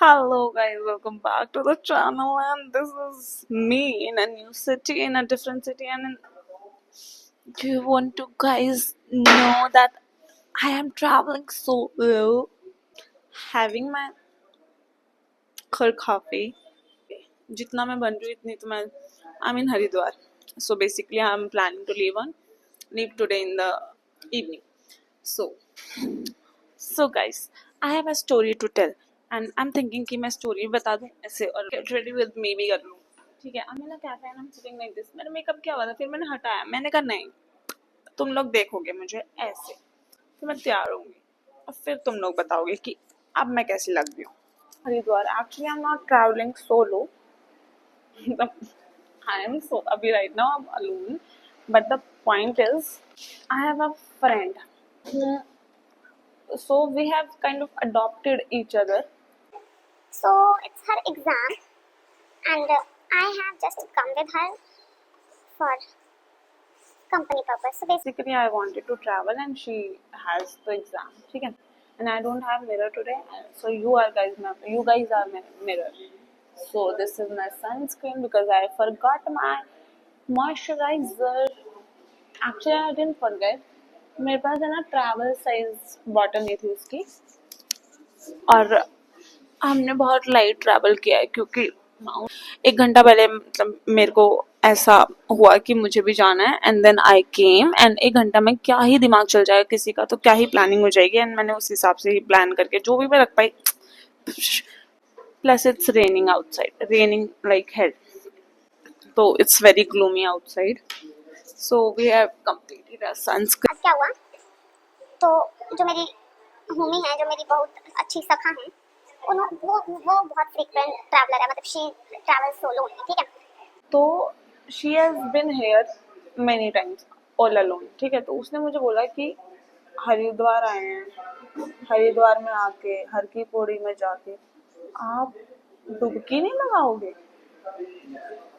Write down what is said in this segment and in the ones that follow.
Hello guys, welcome back to the channel, and this is me in a new city, in a different city, and do you want to guys know that I am traveling solo, having my khur coffee. जितना मैं बन रही हूँ इतनी तो मैं I'm in Haridwar. So basically I'm planning to leave today in the evening. So So guys, I have a story to tell and I'm thinking कि मैं story बता दूँ ऐसे और get ready with me भी कर लूँ. ठीक है, I'm in a cafe and I'm sitting like this. मेरा मेकअप किया हुआ था, फिर मैंने हटाया. मैंने कहा नहीं, तुम लोग देखोगे मुझे ऐसे, फिर मैं तैयार होंगी और फिर तुम लोग बताओगे कि अब मैं कैसी लग रही हूँ. Haridwar. Actually I'm not traveling solo. I am so अभी right now I'm alone. But the point is, I have a friend whom so we have kind of adopted each other. So it's her exam, and I have just come with her for company purpose. So Basically, I wanted to travel, and she has the exam. ठीक है? And I don't have mirror today, so you guys are my mirror. So this is my sunscreen because I forgot my moisturizer. Actually, I didn't forget. मेरे पास है ना travel size bottle नहीं थी उसकी, और हमने बहुत लाइट ट्रैवल किया है क्योंकि 1 घंटा पहले मतलब मेरे को ऐसा हुआ कि मुझे भी जाना है and then I came and 1 घंटा में क्या ही दिमाग चल जाएगा किसी का, तो क्या ही प्लानिंग हो जाएगी एंड मैंने उस हिसाब से ही प्लान करके जो भी मैं रख पाई. Plus it's raining outside, raining like hell, तो it's very gloomy outside. So we have completed our sunscreen. क्या हुआ, तो जो मेरी होमी है, जो मेरी बहुत अच्छी सखा है, वो बहुत फ्रीक्वेंट ट्रैवलर है, मतलब शी ट्रैवल सोलो है. ठीक है, तो she has been here many times all alone. ठीक है, तो उसने मुझे बोला कि हरिद्वार आए हैं, हरिद्वार में आके हर की पौड़ी में जाके आप डुबकी नहीं लगाओगे.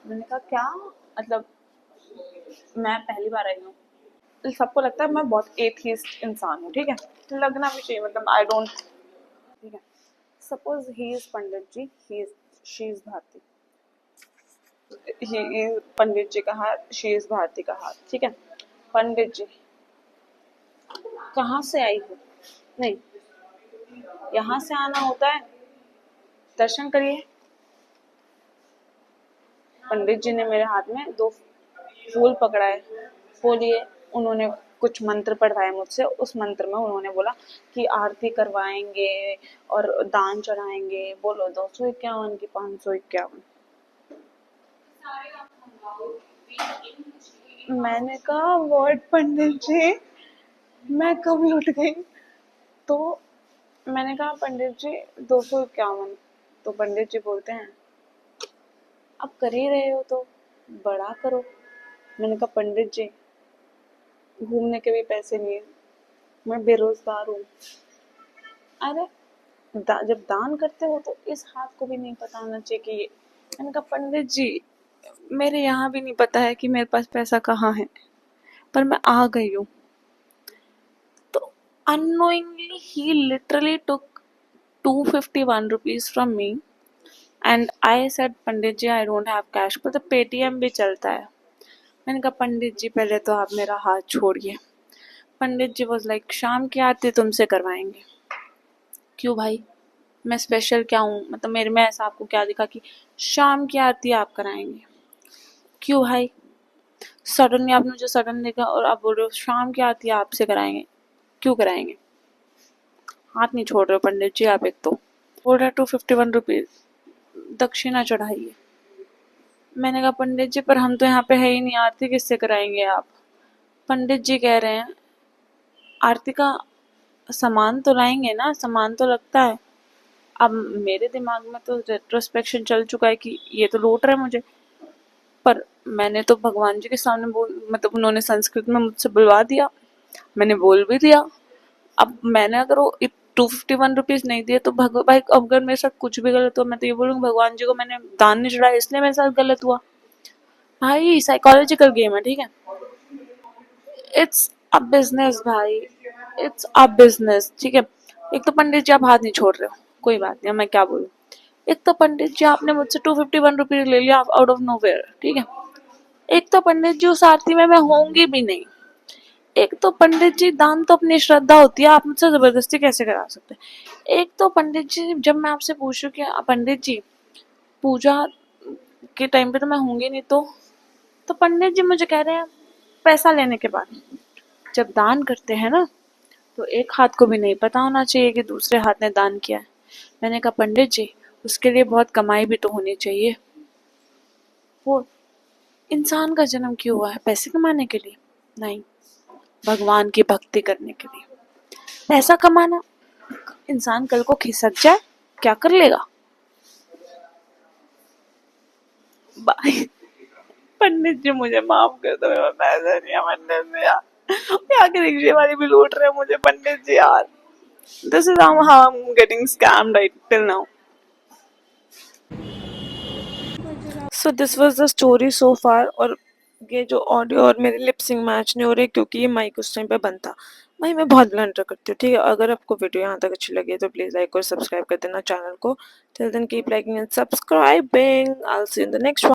मैंने कहा क्या मतलब, मैं पहली बार आई हूँ, सबको लगता है मैं बहुत एथियस्ट इंसान हूँ. ठीक है, लगना भी चाहिए, मतलब आई डोंट. ठीक है, suppose he is Pandit ji, she is Bharti. Pandit ji का हाथ, शी इज भारती का हाथ. ठीक है, पंडित जी कहाँ से आई हो? नहीं, यहाँ से आना होता है, दर्शन करिए. पंडित जी ने मेरे हाथ में 2 फूल पकड़ाए, बोलिए. उन्होंने कुछ मंत्र पढ़वाए मुझसे. उस मंत्र में उन्होंने बोला कि आरती करवाएंगे और दान चढ़ाएंगे. बोलो 251 की 551. मैंने कहा वर्ड पंडित जी, मैं कब लुट गई. तो मैंने कहा पंडित जी 251. तो पंडित जी बोलते हैं अब कर ही रहे हो तो बड़ा करो. मैंने कहा पंडित जी घूमने के भी पैसे नहीं है, मैं बेरोजगार हूँ. अरे जब दान करते हो तो इस हाथ को भी नहीं पता होना चाहिए कि ये. मैंने कहा पंडित जी मेरे यहाँ भी नहीं पता है कि मेरे पास पैसा कहाँ है, पर मैं आ गई हूँ. तो unknowingly he literally took 251 rupees from me and I said Pandit ji I don't have cash, पर तो पेटीएम भी चलता है. मैंने कहा पंडित जी पहले तो आप मेरा हाथ छोड़िए. पंडित जी वाज लाइक शाम की आरती तुमसे करवाएंगे. क्यों भाई, मैं स्पेशल क्या हूँ? मतलब मेरे में ऐसा आपको क्या दिखा कि शाम की आरती आप कराएंगे? क्यों भाई, सडनली आपने मुझे सडन देखा और आप बोल रहे हो शाम की आरती आपसे कराएंगे. क्यों कराएंगे? हाथ नहीं छोड़ रहे हो पंडित जी आप. एक तो बोल रहे 251 रुपीज दक्षिणा चढ़ाइए. मैंने कहा पंडित जी पर हम तो यहाँ पे है ही नहीं, आरती किससे कराएंगे आप? पंडित जी कह रहे हैं आरती का सामान तो लाएंगे ना, सामान तो लगता है. अब मेरे दिमाग में तो रेट्रोस्पेक्शन चल चुका है कि ये तो लूट रहे मुझे. पर मैंने तो भगवान जी के सामने मतलब उन्होंने संस्कृत में मुझसे बुलवा दिया, मैंने बोल भी दिया. अब मैंने अगर वो 251 रुपीज नहीं दिए तो भाई अगर मेरे साथ कुछ भी गलत हुआ मैं तो ये बोलूँगी भगवान जी को मैंने दान नहीं चढ़ाया इसलिए मेरे साथ गलत हुआ. भाई साइकोलॉजिकल गेम है. ठीक है, इट्स अ बिजनेस भाई, इट्स अ बिजनेस. ठीक है, एक तो पंडित जी आप हाथ नहीं छोड़ रहे हो, कोई बात नहीं, मैं क्या बोलूँ. एक तो पंडित जी आपने मुझसे 251 रुपीज ले लिया आउट ऑफ नोवेयर, ठीक है। एक तो पंडित जी उस आरती में मैं होंगी भी नहीं। एक तो पंडित जी, दान तो अपनी श्रद्धा होती है, आप मुझसे जबरदस्ती कैसे करा सकते हैं। एक तो पंडित जी, जब मैं आपसे पूछूं कि पंडित जी पूजा के टाइम पे तो मैं होंगी नहीं, तो पंडित जी मुझे कह रहे हैं पैसा लेने के बाद। जब दान करते हैं ना, तो एक हाथ को भी नहीं पता होना चाहिए कि दूसरे हाथ ने दान किया है। मैंने कहा पंडित जी, उसके लिए बहुत कमाई भी तो होनी चाहिए। वो इंसान का जन्म क्यों हुआ है? पैसे कमाने के लिए? नहीं, भगवान की भक्ति करने के लिए। पैसा कमाना, इंसान कल को खिसक जाए क्या कर लेगा? बाय। पंडित जी मुझे माफ कर दो, मैं पैसे नहीं है पंडित जी यार। यहाँ के रिक्शे वाले भी लूट रहे हैं मुझे पंडित जी यार। This is how I'm getting scammed right till now. So this was the story so far. और ये जो ऑडियो और मेरे लिपसिंग मैच नहीं हो रहे क्योंकि ये माइक उस टाइम पे बंद था। भाई मैं बहुत ब्लंडर करती हूँ, ठीक है। अगर आपको वीडियो यहाँ तक अच्छी लगी तो प्लीज़ लाइक और सब्सक्राइब कर देना चैनल को। Till then keep liking and subscribing. I will see you in the next one.